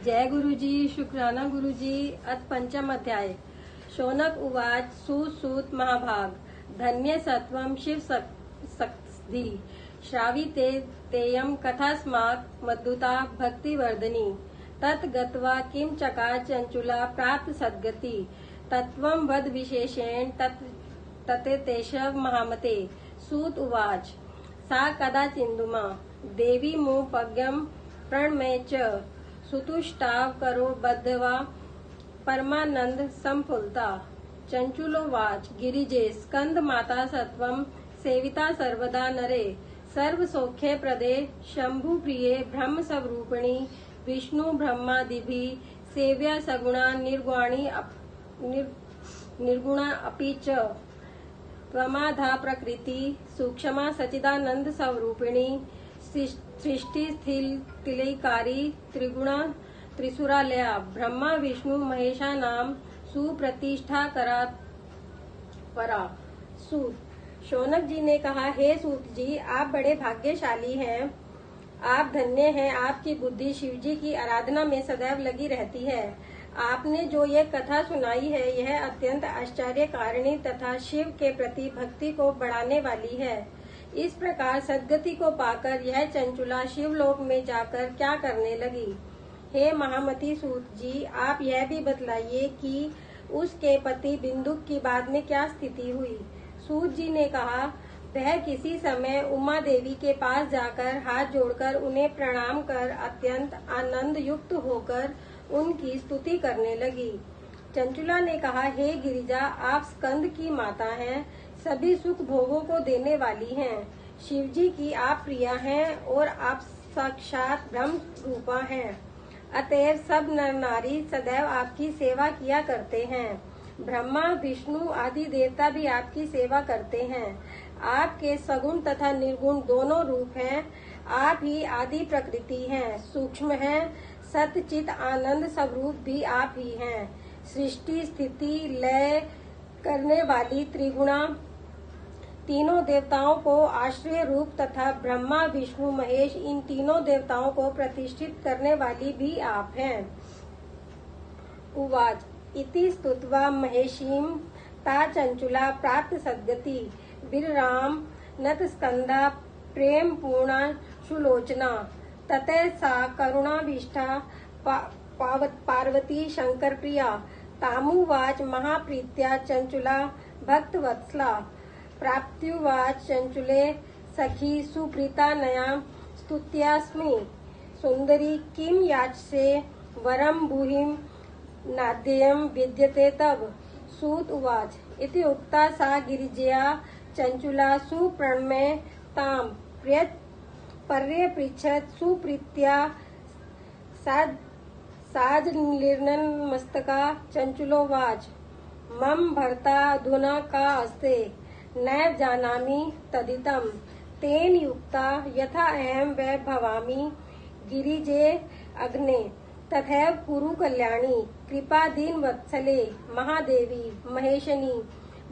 जय गुरुजी। शुक्राना गुरुजी। अथ पंचम अध्याय। शौनक उवाच सूत महाभाग धन्य सत्वं शिव सक्धि श्राविते तेयं कथास्माक मद्दुता भक्तिवर्धनी तत् गत्वा किं चकार चंचुला प्राप्त सद्गति तत्वं वद विशेषेण तते तेषव महामते। सूत उवाच सा कदाचिन्दुमा देवी मुपज्ञं प्रणमय च सुतुष्टाव करो बद्धवा परमानंद संफुलता। चंचुलोवाच गिरिजे स्कंद माता सत्वं सेविता सर्वदा नरे सर्व सौख्य प्रदे शंभु प्रिये ब्रह्म स्वरूपिणी विष्णु ब्रह्मादिभि सेव्या सगुणा निर्गुणा अपि च त्वमाधा प्रकृति सूक्ष्मा सचिदानंद स्वरूपिणी सृष्टि स्थितिलयकारी त्रिगुणा त्रिसुरालया ब्रह्मा विष्णु महेशा नाम सुप्रतिष्ठा करा परा। सूत शौनक जी ने कहा, हे सूत जी, आप बड़े भाग्यशाली हैं, आप धन्य हैं। आपकी बुद्धि शिव जी की आराधना में सदैव लगी रहती है। आपने जो ये कथा सुनाई है यह अत्यंत आश्चर्यकारिणी तथा शिव के प्रति भक्ति को बढ़ाने वाली है। इस प्रकार सद्गति को पाकर यह चंचुला शिवलोक में जाकर क्या करने लगी? हे महामती सूत जी, आप यह भी बतलाइए कि उसके पति बिंदुक की बाद में क्या स्थिति हुई? सूत जी ने कहा, वह किसी समय उमा देवी के पास जाकर हाथ जोड़कर उन्हें प्रणाम कर अत्यंत आनंद युक्त होकर उनकी स्तुति करने लगी। चंचुला ने कहा, हे गिरिजा, आप स्कंद की माता हैं, सभी सुख भोगों को देने वाली हैं। शिव जी की आप प्रिया हैं और आप साक्षात ब्रह्म रूपा हैं। अतएव सब नर नारी सदैव आपकी सेवा किया करते हैं। ब्रह्मा विष्णु आदि देवता भी आपकी सेवा करते हैं। आपके सगुण तथा निर्गुण दोनों रूप हैं। आप ही आदि प्रकृति हैं, सूक्ष्म हैं, सतचित आनंद स्वरूप भी आप ही हैं। सृष्टि स्थिति लय करने वाली त्रिगुणा तीनों देवताओं को आश्रय रूप तथा ब्रह्मा विष्णु महेश इन तीनों देवताओं को प्रतिष्ठित करने वाली भी आप हैं। उवाच इति स्तुत्वा महेशीं ता चंचुला प्राप्त सद्गति बिरराम नत स्कंदा प्रेम पूर्णा सुलोचना ततः सा करुणाभीष्टा पार्वती शंकर प्रिया तामुवाच महाप्रीत्या चंचुला भक्तवत्सला प्राप्त्युवाच चंचुले सखी सुप्रीता नया स्तुत्यास्मि सुंदरी किम याचसे वरम भूहिम नाद्ययम विद्यते तब। सूत उवाच इति उक्ता सा गिरिजया चंचुला सुप्रणम्य ताम पर्यपृच्छत् सुप्रीत्या साजलिर्नमस्तका। चंचुलोवाच मम भर्ता अधुना का अस्ते नैव जानामि तदिदं तेन युक्ता यथा अहं वै भवामि गिरिजे अग्ने तथैव कुरु कल्याणी कृपादीन वत्सले महादेवी महेशनी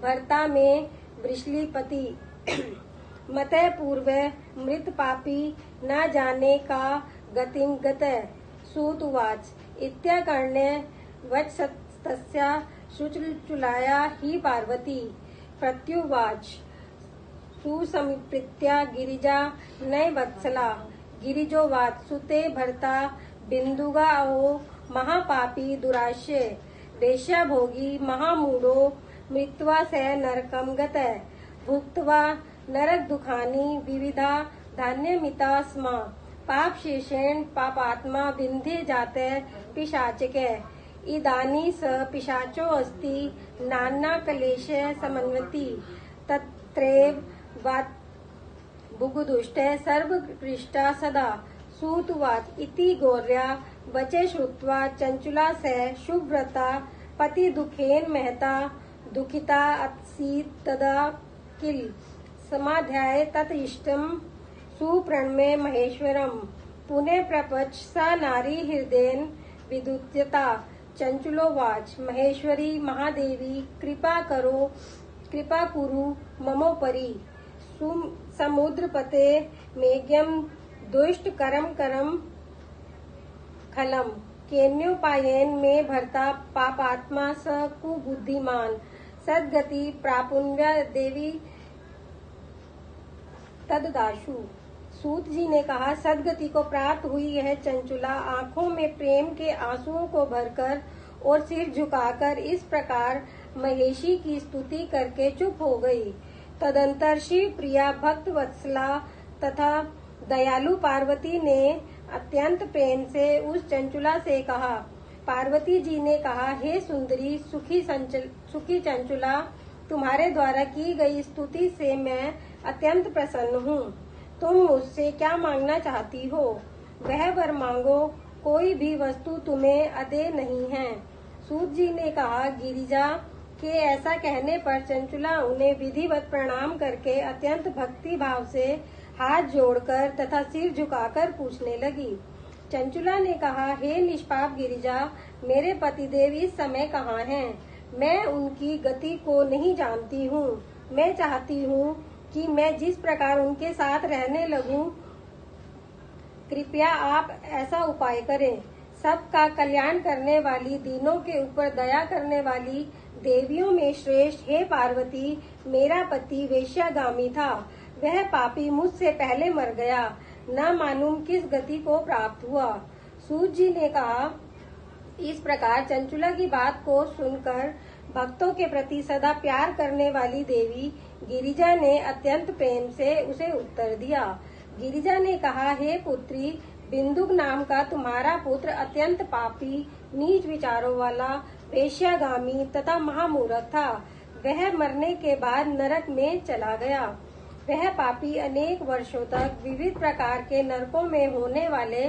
भर्ता में वृषलीपति मतः पूर्व मृत पापी न जाने का गतिं गतः। सूत उवाच इत्याकर्ण्य वचस्तस्या शुचुलाया ही पार्वती प्रत्युवाच सुसमीप्त्या गिरिजा नय वत्सला। गिरिजोवाच सुते भर्ता बिंदुगा अहो महापापी दुराश्य वेश्या भोगी महामूढ़ो मृत्वा स नरकम गतः भुक्त्वा नरक दुखानी विविधा धान्यमिता स्मा पाप शेषेण पापात्मा विंध्ये जाते पिशाचके इदानी स पिशाचो अस्ति नाना कलेश समन्वति तत्रैव बुगुदुष्ट सर्वकृष्टा सदा। सूतवाच इति गौर्या वचे श्रुत्वा चंचुला स शुभव्रता पति दुखेन महता दुखिता आसीत् तदा किल समाध्याय तत इष्टम सुप्रणम्य महेश्वरम पुनः प्रपंच सा नारी हृदयेन विदुत्यता। चंचुलोवाच महेश्वरी महादेवी कृपा कुरु ममोपरि समुद्रपते मेघ्यम दुष्ट करम खलम केन्योपायन में भरता पापात्मा स कुबुद्धिमान सदगति प्रापुण्य देवी तददाशु। सूत जी ने कहा, सदगति को प्राप्त हुई यह चंचुला आंखों में प्रेम के आंसुओं को भरकर और सिर झुकाकर इस प्रकार महेशी की स्तुति करके चुप हो गई। तदंतर शिव प्रिया भक्त वत्सला तथा दयालु पार्वती ने अत्यंत प्रेम से उस चंचुला से कहा। पार्वती जी ने कहा, हे सुंदरी सुखी चंचुला, तुम्हारे द्वारा की गई स्तुति से मैं अत्यंत प्रसन्न हूँ। तुम मुझसे क्या मांगना चाहती हो? वह वर मांगो, कोई भी वस्तु तुम्हें अदेय नहीं है। सूत जी ने कहा, गिरिजा के ऐसा कहने पर चंचुला उन्हें विधिवत प्रणाम करके अत्यंत भक्ति भाव से हाथ जोड़कर तथा सिर झुकाकर पूछने लगी। चंचुला ने कहा, हे निष्पाप गिरिजा, मेरे पतिदेव इस समय कहाँ हैं? मैं उनकी गति को नहीं जानती हूँ। मैं चाहती हूँ कि मैं जिस प्रकार उनके साथ रहने लगूं, कृपया आप ऐसा उपाय करें। सबका कल्याण करने वाली, दीनों के ऊपर दया करने वाली देवियों में श्रेष्ठ हे पार्वती, मेरा पति वेश्यागामी था। वह पापी मुझसे पहले मर गया, न मालूम किस गति को प्राप्त हुआ। सूत जी ने कहा, इस प्रकार चंचुला की बात को सुनकर भक्तों के प्रति सदा प्यार करने वाली देवी गिरिजा ने अत्यंत प्रेम से उसे उत्तर दिया। गिरिजा ने कहा, हे पुत्री, बिंदुक नाम का तुम्हारा पुत्र अत्यंत पापी, नीच विचारों वाला, वेश्यागामी तथा महामूर्ख था। वह मरने के बाद नरक में चला गया। वह पापी अनेक वर्षों तक विविध प्रकार के नरकों में होने वाले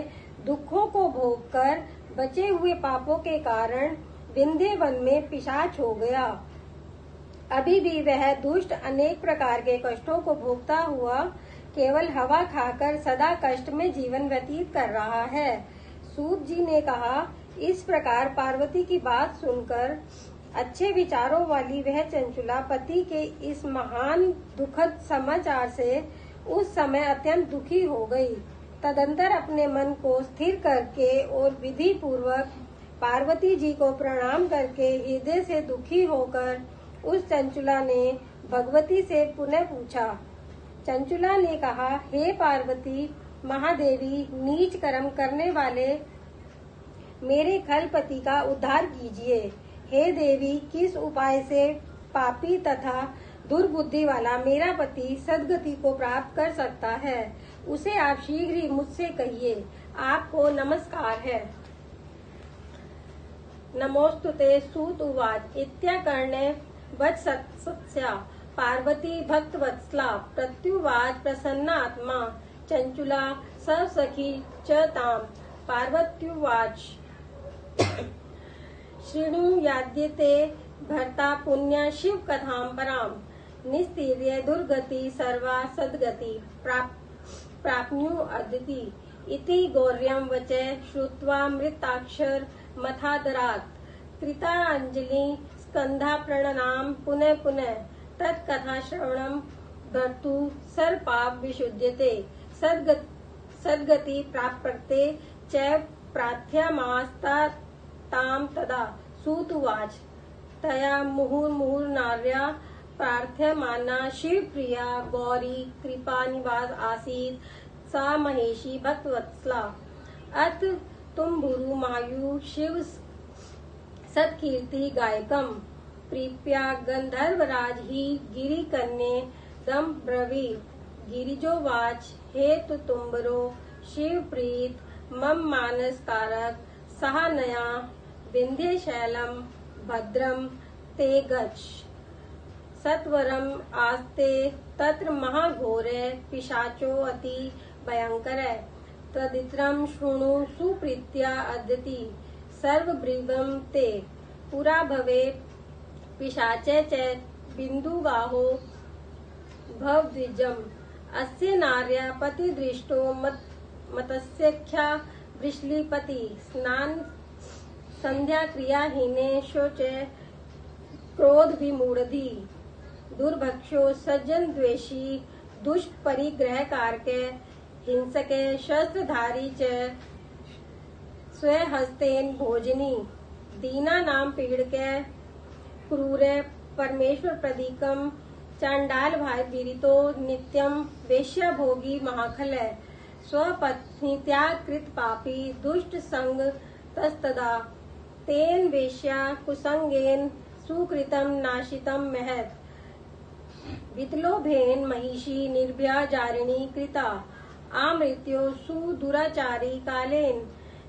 दुखों को भोगकर बचे हुए पापों के कारण विंध्य वन में पिशाच हो गया। अभी भी वह दुष्ट अनेक प्रकार के कष्टों को भोगता हुआ केवल हवा खाकर सदा कष्ट में जीवन व्यतीत कर रहा है। सूत जी ने कहा, इस प्रकार पार्वती की बात सुनकर अच्छे विचारों वाली वह चंचुला पति के इस महान दुखद समाचार से उस समय अत्यंत दुखी हो गई। तदंतर अपने मन को स्थिर करके और विधि पूर्वक पार्वती जी को प्रणाम करके हृदय से दुखी होकर उस चंचुला ने भगवती से पुनः पूछा। चंचुला ने कहा, हे पार्वती महादेवी, नीच कर्म करने वाले मेरे खलपति का उद्धार कीजिए। हे देवी, किस उपाय से पापी तथा दुर्बुद्धि वाला मेरा पति सद्गति को प्राप्त कर सकता है, उसे आप शीघ्र ही मुझसे कहिए। आपको नमस्कार है। नमोस्तुते। सूत उवाच। इत्याकर्णे वत्सत्स्या पार्वती भक्तवत्सला प्रत्युवाच प्रसन्नात्मा चंचुला ससखी च ताम। पार्वत्युवाच शृणु याद्यते भर्ता पुण्य शिव कथां पराम। निस्तीर्य दुर्गति सर्वा सद्गति प्राप्नु अदिति। इति गौर्यं वचे श्रुत्वा मृताक्षर मथादरात्। कृता अंजलि स्कंधा प्रणनाम पुनः पुनः। तत्कथा श्रवणं भर्तु सर्वपाप विशुध्यते। सद्गति प्राप्यते च प्रार्थ्यमास्ता ताम तदा। सूत उवाच। तया मुहुर्मुहुर्नार्या प्रार्थ्यमाना शिवप्रिया गौरी कृपा निवास आसीत्। सा महेशी भक्तवत्सला। अत तुम्बुरु मायु शिव सत्कीर्ति गायकम। प्रीत्या गंधर्वराज ही गिरि कन्ये दम ब्रवीत्। गिरिजोवाच। हे तु तुम्बरो शिव प्रीत मम मानस कारक। सहा नया विंध्य शैलम भद्रम ते गच्छ। सत्वरम आस्ते तत्र महाघोरे पिशाचो अति भयंकरे। तदित्रं शृणु सुप्रीत्या अद्यति। सर्वभृगं ते पुरा भवे पिशाचे च बिन्दुगाहो भवद्विजम्। अस्य नार्या पतिदृष्टो मतस्यख्या वृषलीपति। स्नान संध्या क्रियाहीने शोचे क्रोध विमूढ़धि। दुर्भक्षो सज्जन द्वेषी दुष्परिग्रह कारके। हिंसके शस्त्रधारी च स्वहस्तेन भोजनी दीना नाम पीड़के क्रूरे परमेश्वर प्रदीकम चांडाल भाई विरितो नित्यम वेश्या भोगी महाखल स्वपत्नी त्याग कृत पापी दुष्ट संग तस्तदा तेन वेश्या कुसंगेन सुकृतम नाशितम महत वितलोभेन महिषी निर्भया जारिणी कृता आमृत्यो सुदुराचारी कालेन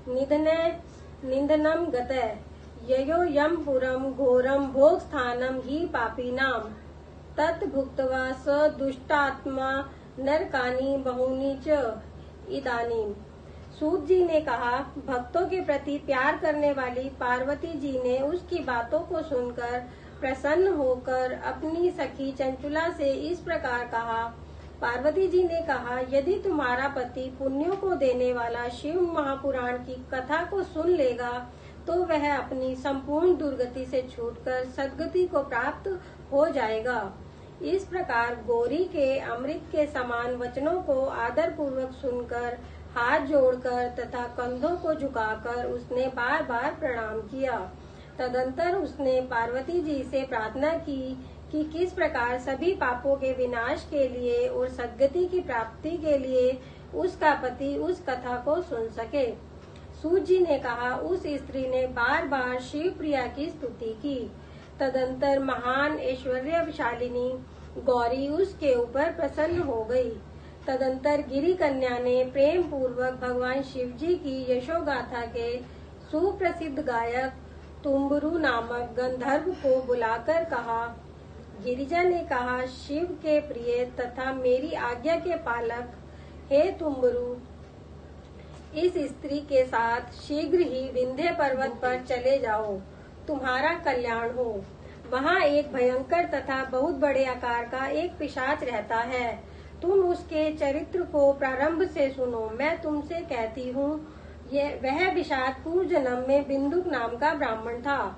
निधनम गते ययो यम पुरम घोरम भोग स्थानम ही पापीनाम तत् भुक्त्वा स दुष्टात्मा नरकानी बहुनी च इदानीम। सूत जी ने कहा, भक्तों के प्रति प्यार करने वाली पार्वती जी ने उसकी बातों को सुनकर प्रसन्न होकर अपनी सखी चंचुला से इस प्रकार कहा। पार्वती जी ने कहा, यदि तुम्हारा पति पुण्यों को देने वाला शिव महापुराण की कथा को सुन लेगा तो वह अपनी संपूर्ण दुर्गति से छूटकर सद्गति को प्राप्त हो जाएगा। इस प्रकार गौरी के अमृत के समान वचनों को आदर पूर्वक सुनकर हाथ जोड़कर तथा कंधों को झुकाकर उसने बार बार प्रणाम किया। तदंतर उसने पार्वती जी से प्रार्थना की कि किस प्रकार सभी पापों के विनाश के लिए और सद्गति की प्राप्ति के लिए उसका पति उस कथा को सुन सके। सूत जी ने कहा, उस स्त्री ने बार बार शिव प्रिया की स्तुति की। तदंतर महान ऐश्वर्यशालिनी गौरी उसके ऊपर प्रसन्न हो गई। तदंतर गिरी कन्या ने प्रेम पूर्वक भगवान शिव जी की यशोगाथा के सुप्रसिद्ध गायक तुम्बुरु नामक गंधर्व को बुलाकर कहा। गिरिजा ने कहा, शिव के प्रिय तथा मेरी आज्ञा के पालक हे तुम्बुरु, इस स्त्री के साथ शीघ्र ही विंध्य पर्वत पर चले जाओ, तुम्हारा कल्याण हो। वहाँ एक भयंकर तथा बहुत बड़े आकार का एक पिशाच रहता है। तुम उसके चरित्र को प्रारंभ से सुनो। मैं तुमसे कहती हूँ, वह पिशाच पूर्व जन्म में बिंदुक नाम का ब्राह्मण था।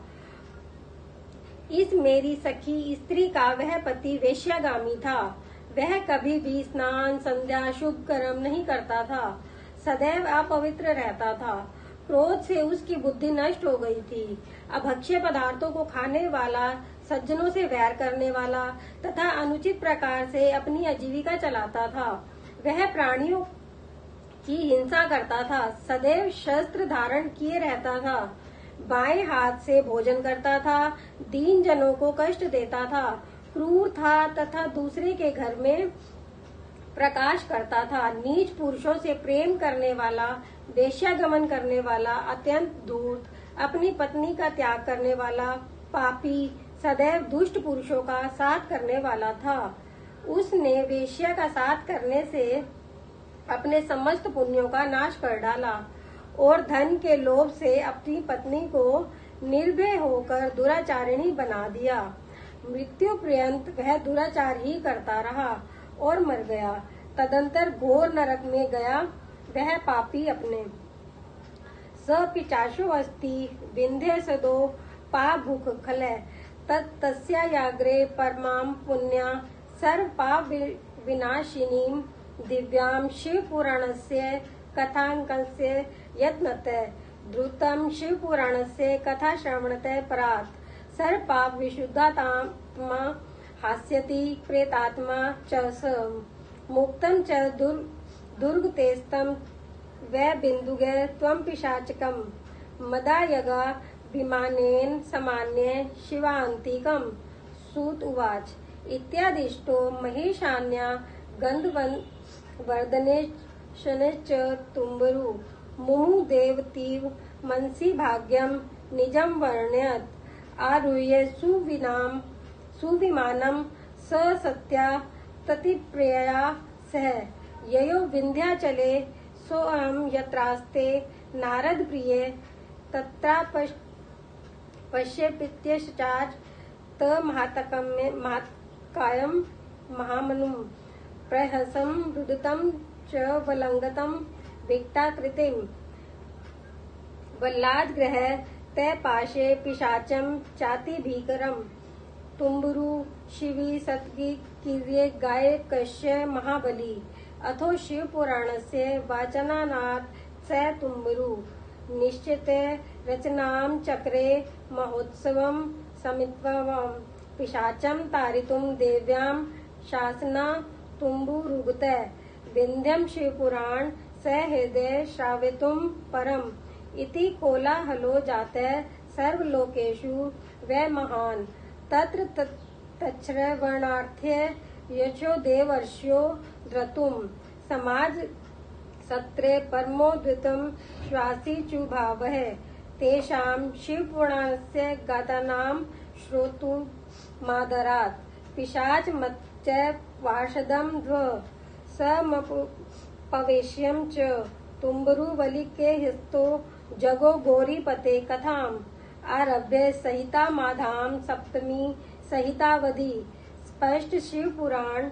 इस मेरी सखी स्त्री का वह पति वेश्यागामी था। वह कभी भी स्नान संध्या शुभ कर्म नहीं करता था, सदैव अपवित्र रहता था। क्रोध से उसकी बुद्धि नष्ट हो गई थी। अभक्ष्य पदार्थों को खाने वाला, सज्जनों से वैर करने वाला तथा अनुचित प्रकार से अपनी आजीविका चलाता था। वह प्राणियों की हिंसा करता था, सदैव शस्त्र धारण किए रहता था, बाएं हाथ से भोजन करता था, दीन जनों को कष्ट देता था, क्रूर था तथा दूसरे के घर में प्रकाश करता था, नीच पुरुषों से प्रेम करने वाला, वेश्यागमन करने वाला, अत्यंत धूर्त, अपनी पत्नी का त्याग करने वाला, पापी, सदैव दुष्ट पुरुषों का साथ करने वाला था। उसने वेश्या का साथ करने से अपने समस्त पुण्यों का नाश कर डाला और धन के लोभ से अपनी पत्नी को निर्भय होकर दुराचारिणी बना दिया। मृत्यु पर्यंत वह दुराचार ही करता रहा और मर गया। तदंतर घोर नरक में गया वह पापी अपने। स पिचाशो अस्ति विंध्य सदो पा भूख खले तस्याग्रे परमाम पुण्या सर्व पाप विनाशिनीम दिव्याम शिव पुराणस्य कथांकस्य यत्नते द्रुतम शिव पुराणस्य कथा श्रवणते परात् सर्व पाप विशुद्धात्मा हास्यति प्रेतात्मा च स मुक्तम च दुर्गतेस्तम वै बिंदुगे त्वं पिशाचकम मदायगा विमानेन समान्य शिवान्तिकम। सूत उवाच इत्यादिष्टो महेशान्या गंधवर्धने शनश्च तुम्बरु मुमु देवतीव मनसी भाग्यम निजम वर्ण्यत आरुह्य सुविमानम स सत्या ततिप्रिया सह ययो विंध्याचले सोऽहं यत्रास्ते नारद प्रिये तत्रा पश्येत्पश्चात् महात्कायम महामनुम प्रहसम रुदतम च वलंगतम विक्टाकृतिम वल्लाद ग्रह तय पाशे पिशाचम चाति भीकरम तुम्बुरु शिवी सतगी कीर्ये गाय कश्य महाबली अथो शिव पुराणस्य वाचनानात् स तुम्बुरु निश्चिते रचनां चक्रे महोत्सवं समित्वं पिशाचं तारितुं देव्यां शासना तुम्बुरुगते विन्ध्यं शिवपुराण सहृदय श्रावितुं परम इति कोलाहलो जाते सर्वलोकेषु वै महान् तत्र तच्छ्रवणार्थे यशो देवर्ष्यो द्रतुं समाज सत्रे परमोद्भुतं श्वासीचुभावः तेषां शिवपुराणस्य गाथानां श्रोतुमादरात् पिशाचमच्च पार्षदं ध्व समपवेश्यं च तुम्बुरुवलिके हिस्तो जगो गौरीपते कथाम् आरभ्य सहिता माधाम सप्तमी सहितावधि स्पष्ट शिव पुराण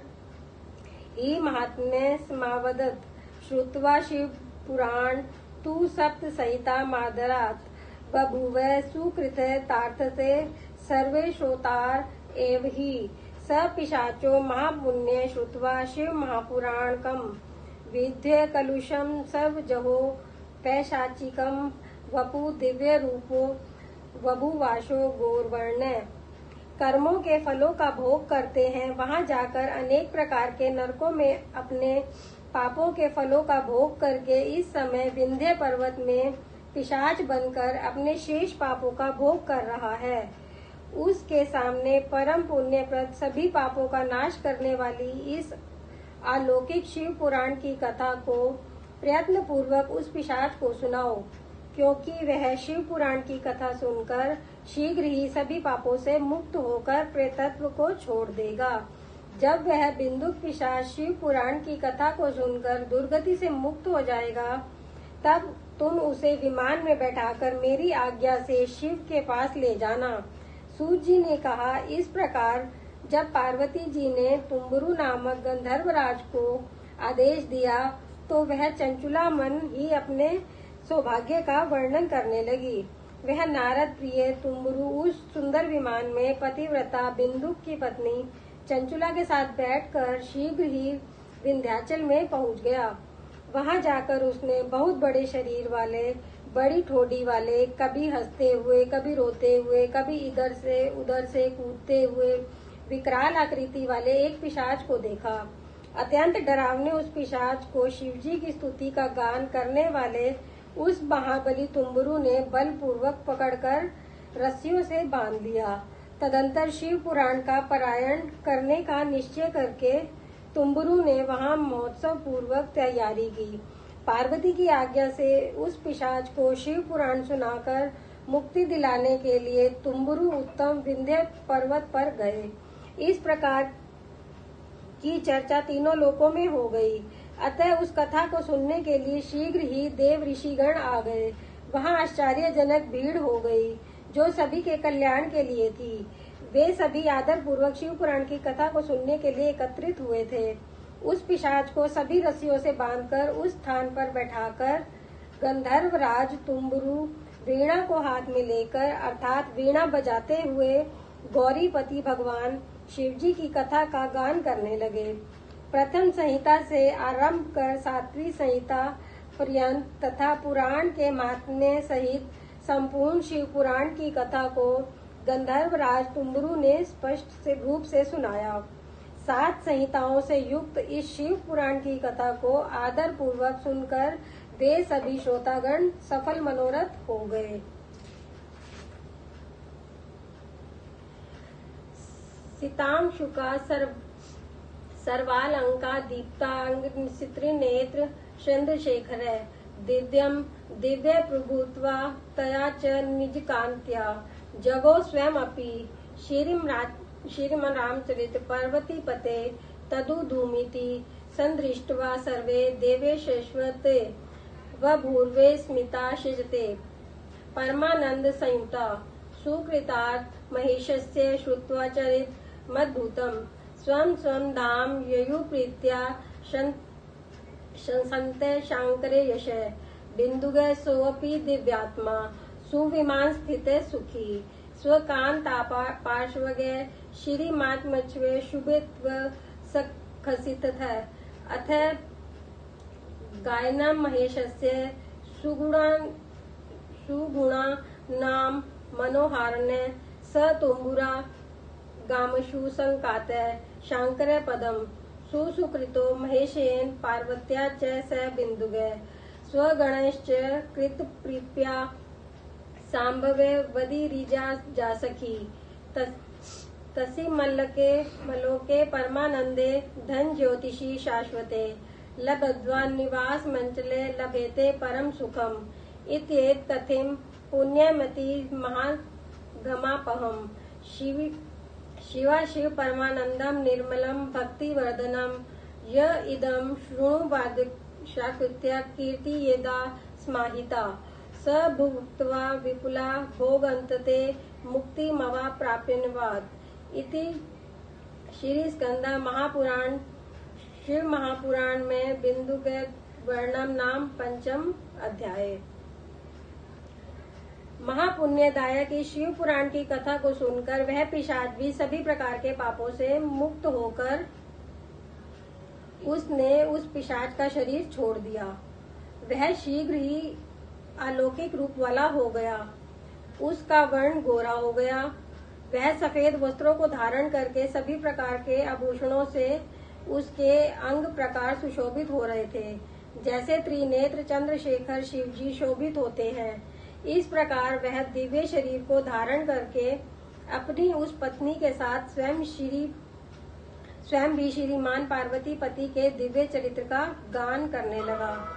ही महात्म्य समावदत श्रुत्वा शिव पुराण तु सप्त सहिता मादरात् बभूव सुकृत तार्थते सर्वे श्रोतार एव ही स पिशाचो महापुण्य श्रुत्वा शिव महापुराणकम विद्य कलुषम सर्व जहो पैशाचिकम वपु दिव्य रूपो वभुवाशो गौरवर्ण कर्मों के फलों का भोग करते हैं। वहां जाकर अनेक प्रकार के नरकों में अपने पापों के फलों का भोग करके इस समय विंध्य पर्वत में पिशाच बनकर अपने शेष पापों का भोग कर रहा है। उसके सामने परम पुण्यप्रद सभी पापों का नाश करने वाली इस अलौकिक शिव पुराण की कथा को प्रयत्न पूर्वक उस पिशाच को सुनाओ, क्योंकि वह शिव पुराण की कथा सुनकर शीघ्र ही सभी पापों से मुक्त होकर प्रेतत्व को छोड़ देगा। जब वह बिंदुक पिशाच शिव पुराण की कथा को सुनकर दुर्गति से मुक्त हो जाएगा, तब तुम उसे विमान में बैठाकर मेरी आज्ञा से शिव के पास ले जाना। सूत जी ने कहा। इस प्रकार जब पार्वती जी ने तुम्बुरु नामक गंधर्वराज को आदेश दिया तो वह चंचुला मन ही अपने सौभाग्य का वर्णन करने लगी। वह नारद प्रिय तुम्बुरु उस सुंदर विमान में पतिव्रता बिंदुक की पत्नी चंचुला के साथ बैठकर शीघ्र ही विंध्याचल में पहुंच गया। वहां जाकर उसने बहुत बड़े शरीर वाले, बड़ी ठोडी वाले, कभी हंसते हुए, कभी रोते हुए, कभी इधर से उधर से कूदते हुए विकराल आकृति वाले एक पिशाच को देखा। अत्यंत डरावने उस पिशाच को शिवजी की स्तुति का गान करने वाले उस महाबली तुम्बुरु ने बलपूर्वक पकड़कर रस्सियों से बांध लिया। तदंतर शिव पुराण का पारायण करने का निश्चय करके तुम्बुरु ने वहां महोत्सव पूर्वक तैयारी की। पार्वती की आज्ञा से उस पिशाच को शिव पुराण सुनाकर मुक्ति दिलाने के लिए तुम्बुरु उत्तम विंध्य पर्वत पर गए। इस प्रकार की चर्चा तीनों लोकों में हो गई। अतः उस कथा को सुनने के लिए शीघ्र ही देव ऋषिगण आ गए। वहां आश्चर्यजनक भीड़ हो गई, जो सभी के कल्याण के लिए थी। वे सभी आदर पूर्वक शिव पुराण की कथा को सुनने के लिए एकत्रित हुए थे। उस पिशाच को सभी रस्सियों से बांधकर उस स्थान पर बैठाकर गंधर्व राज तुम्बुरु वीणा को हाथ में लेकर अर्थात वीणा बजाते हुए गौरीपति भगवान शिवजी की कथा का गान करने लगे। प्रथम संहिता से आरंभ कर 7वीं संहिता पर्यंत तथा पुराण के महात्म्य सहित संपूर्ण शिव पुराण की कथा को गंधर्व राज तुम्बुरु ने स्पष्ट रूप से सुनाया। 7 संहिताओं से युक्त इस शिव पुराण की कथा को आदर पूर्वक सुनकर वे सभी श्रोतागण सफल मनोरथ हो गए। सीतांशुका सर्वालंका दीप्तांग चित्रिनेत्र चंद्रशेखर दिव्यम दिव्य प्रभुत्वा तया च निजकांत्या जगो स्वयं अपि श्रीमन् रामचरित पर्वती पते तदु धूमिति संदृष्ट्वा सर्वे देवेशेश्वते वभूर्वे स्मिता शिजते परमानंद संयुता सुकृतार्थ महेशस्य श्रुत्वा चरित मद्भुतम् स्वं स्वं धाम ययु प्रीत्या शंसन्ते शांकरे यश बिंदुग सोऽपि दिव्यात्मा सुविमान स्थिते सुखी स्वकांता पार्श्वगे श्रीमात्मच्वे शुभित्व सखसित अथ गायनम महेशस्य सुगुणान सुगुणा नाम मनोहारण्य स तुम्बुरा गामशु संकात शांकर पदम सुसुकृतो महेशेन पार्वत्या च स बिंदुगे स्वगणश्च कृत प्रीत्या सांभवे वदीरिजा जासखी तसी मल्लोके परमानंदे धन ज्योतिषी शाश्वते लब्ध्वा निवास मंचले लभेते परम सुखम इत्येत कथिम पुण्यमती महागमापहम शिवा शिव परमानंदम निर्मलम भक्तिवर्धनम य इदम शृणु शाकृत्य कीर्ति येदा स्माहिता स भुक्त्वा विपुला भोगंतते मुक्तिमवा प्राप्यनवाद इति श्री स्कंद महापुराण शिव महापुराण में बिंदु के वर्णम नाम पंचम अध्याय। महापुण्यदायक इस शिव पुराण की कथा को सुनकर वह पिशाच भी सभी प्रकार के पापों से मुक्त होकर उसने उस पिशाच का शरीर छोड़ दिया। वह शीघ्र ही अलौकिक रूप वाला हो गया। उसका वर्ण गोरा हो गया। वह सफेद वस्त्रों को धारण करके सभी प्रकार के आभूषणों से उसके अंग प्रकार सुशोभित हो रहे थे, जैसे त्रिनेत्र चंद्रशेखर शिवजी शोभित होते हैं। इस प्रकार वह दिव्य शरीर को धारण करके अपनी उस पत्नी के साथ स्वयं भी श्रीमान पार्वती पति के दिव्य चरित्र का गान करने लगा।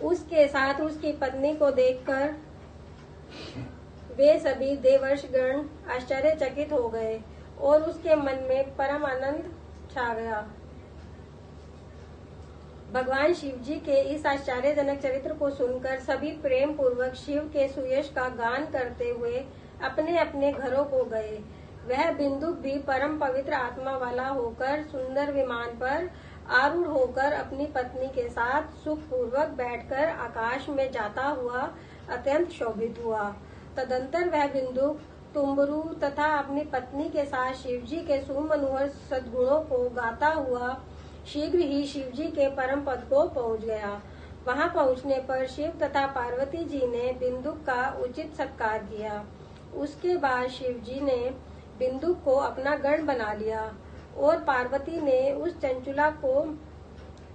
उसके साथ उसकी पत्नी को देखकर वे सभी देवर्षगण आश्चर्यचकित हो गए और उसके मन में परम आनंद छा गया। भगवान शिव जी के इस आश्चर्यजनक चरित्र को सुनकर सभी प्रेम पूर्वक शिव के सुयश का गान करते हुए अपने अपने घरों को गए। वह बिंदुक भी परम पवित्र आत्मा वाला होकर सुंदर विमान पर आरूढ़ होकर अपनी पत्नी के साथ सुख पूर्वक बैठकर आकाश में जाता हुआ अत्यंत शोभित हुआ। तदंतर वह बिंदुक तुम्बरू तथा अपनी पत्नी के साथ शिवजी के सुमनोहर सद्गुणों को गाता हुआ शीघ्र ही शिवजी के परम पद को पहुंच गया। वहां पहुंचने पर शिव तथा पार्वती जी ने बिंदुक का उचित सत्कार किया। उसके बाद शिवजी ने बिंदुक को अपना गण बना लिया और पार्वती ने उस चंचुला को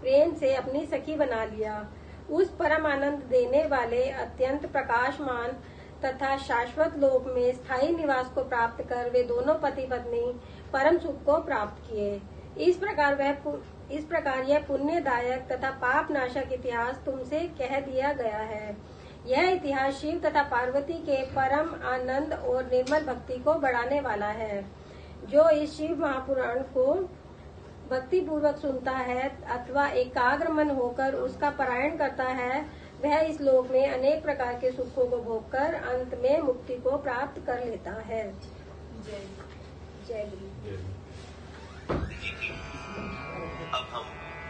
प्रेम से अपनी सखी बना लिया। उस परम आनंद देने वाले अत्यंत प्रकाशमान तथा शाश्वत लोक में स्थायी निवास को प्राप्त कर वे दोनों पति पत्नी परम सुख को प्राप्त किए। इस प्रकार यह पुण्यदायक तथा पाप नाशक इतिहास तुमसे कह दिया गया है। यह इतिहास शिव तथा पार्वती के परम आनंद और निर्मल भक्ति को बढ़ाने वाला है। जो इस शिव महापुराण को भक्ति पूर्वक सुनता है अथवा एकाग्र मन होकर उसका पारायण करता है, वह इस लोक में अनेक प्रकार के सुखों को भोगकर अंत में मुक्ति को प्राप्त कर लेता है। जय जय गुरु। अब हम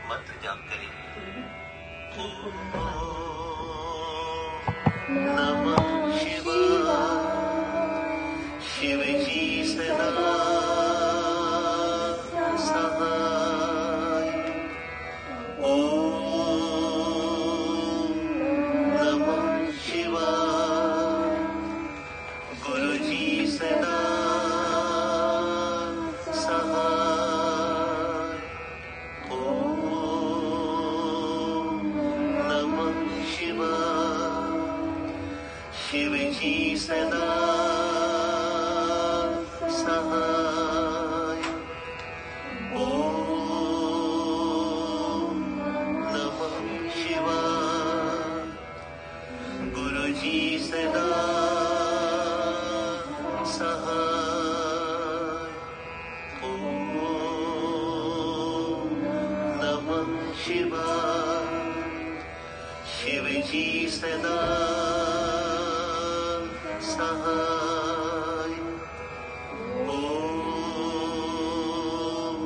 मंत्र जाप करेंगे। नमः शिवाय। शिव जी सदा सहाय। ओम नमः शिवाय। गुरु जी सदा सहाय। ओम नमः शिवाय। शिव जी सदा सहाय। ओम नमः शिवाय। गुरु जी सदा सहाय। ओम नमः शिवाय। शिव जी सदा सहाय। ओम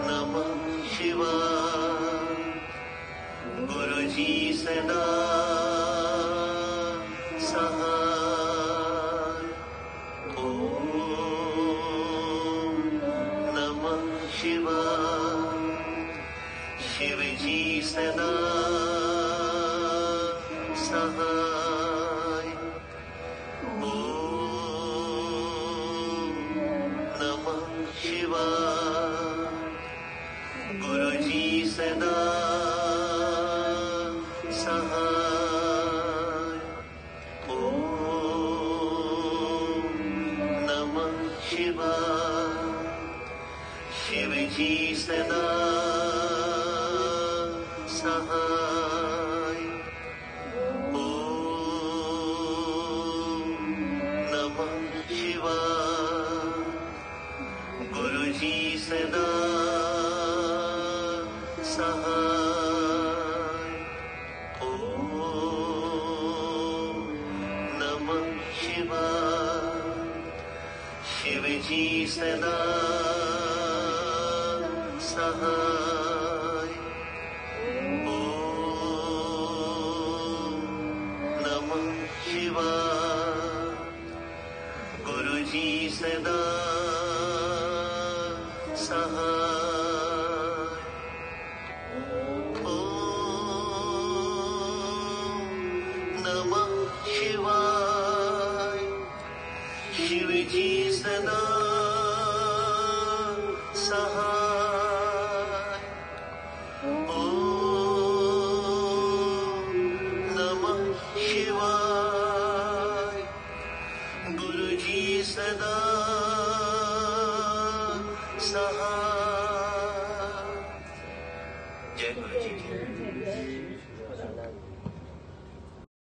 नमः शिवाय। गुरु जी सदा सहाय। ओम नमः शिवाय। शिव जी सदा सहाय। नमः शिवाय। गुरुजी सदा सहाय। नमः शिवाय। शिवजी सदा सहाय। नमः शिवाय। गुरुजी सदा सहाय। नमः शिवाय। शिवजी सदा सहाय। नमः शिवाय। गुरुजी सदा सहाय। नमः शिवाय। शिवजी सदा सहाय। नमः शिवाय। गुरुजी सदा सहाय। जय गुरुजी की।